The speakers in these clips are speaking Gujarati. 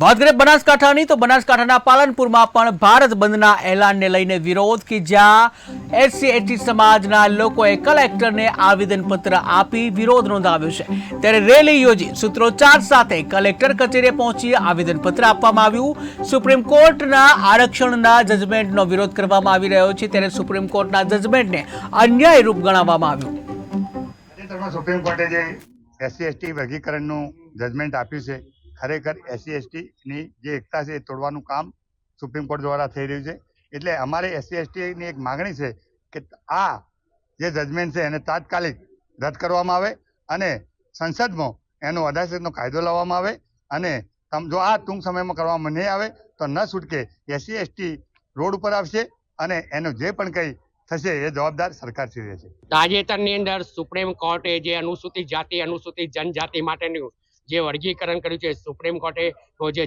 વાત કરીએ બનાસકાંઠાની તો બનાસકાંઠાના પાલનપુરમાં પણ ભારત બંધના એલાનને લઈને વિરોધ કે જ્યાં એસસી એસટી સમાજના લોકોએ કલેક્ટરને આવેદનપત્ર આપી વિરોધ નોંધાવ્યો છે। ત્યારે રેલી યોજી સૂત્રોચ્ચાર સાથે કલેક્ટર કચેરીએ પહોંચી આવેદનપત્ર આપવામાં આવ્યું। સુપ્રીમ કોર્ટના આરક્ષણના જજમેન્ટનો વિરોધ કરવામાં આવી રહ્યો છે, ત્યારે સુપ્રીમ કોર્ટના જજમેન્ટને અન્યાયરૂપ ગણાવવામાં આવ્યું। સુપ્રીમ કોર્ટે જે એસસી એસટી વર્ગીકરણનું જજમેન્ટ આપ્યું છે, ખરેખર એસસી એસટીની જે એકતા છે એ તોડવાનું કામ સુપ્રીમ કોર્ટ દ્વારા થઈ રહ્યું છે। એટલે અમારે એસસી એસટીની એક માગણી છે કે આ જે જજમેન્ટ છે એને તાત્કાલિક રદ કરવામાં આવે અને સંસદમાં એનો અદાલતનો કાયદો લાવવામાં આવે અને જો આ ટૂંક સમયમાં કરવામાં નહીં આવે તો ન છૂટકે એસસી એસટી રોડ ઉપર આવશે અને એનો જે પણ કંઈ થશે એ જવાબદાર સરકાર શ્રી રહેશે। તાજેતરની અંદર સુપ્રીમ કોર્ટે જે અનુસૂચિત જાતિ અનુસૂચિત જનજાતિ માટેનું જે વર્ગીકરણ કર્યું છે, સુપ્રીમ કોર્ટે તો જે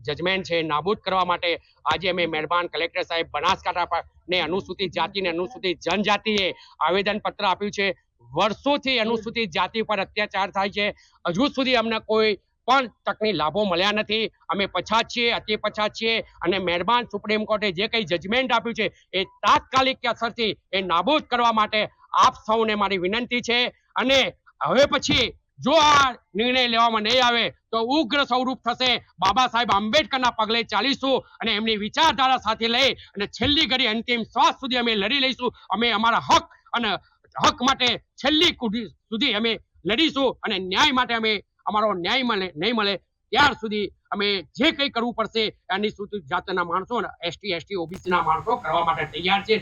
જજમેન્ટ છે નાબૂદ કરવા માટે આજે અમે મહેરબાન કલેક્ટર સાહેબ બનાસકાંઠાને અનુસૂચિત જાતિ અને અનુસૂચિત જનજાતિએ આવેદનપત્ર આપ્યું છે। વર્ષોથી અનુસૂચિત જાતિ પર અત્યાચાર થાય છે, હજુ સુધી અમને કોઈ પણ તકની લાભો મળ્યા નથી। અમે પછાત છીએ, અતિ પછાત છીએ અને મહેરબાન સુપ્રીમ કોર્ટે જે કંઈ જજમેન્ટ આપ્યું છે એ તાત્કાલિક અસરથી એ નાબૂદ કરવા માટે આપ સૌને મારી વિનંતી છે। અને હવે પછી જો આ નિર્ણય લેવામાં નહીં આવે તો ઉગ્ર સ્વરૂપ થશે। બાબા સાહેબ આંબેડકરના પગલે ચાલીશું અને એમની વિચારધારા સાથે લઈ અને છેલ્લી ઘડી અંતિમ શ્વાસ સુધી અમે લડી લઈશું। અમે અમારા હક અને હક માટે છેલ્લી સુધી અમે લડીશું અને ન્યાય માટે અમે અમારો ન્યાય મળે નહીં મળે ત્યાર સુધી અમે જે કંઈ કરવું પડશે એની સૂચિત જાતના માણસો એસટી ઓબીસીના માણસો કરવા માટે તૈયાર છે।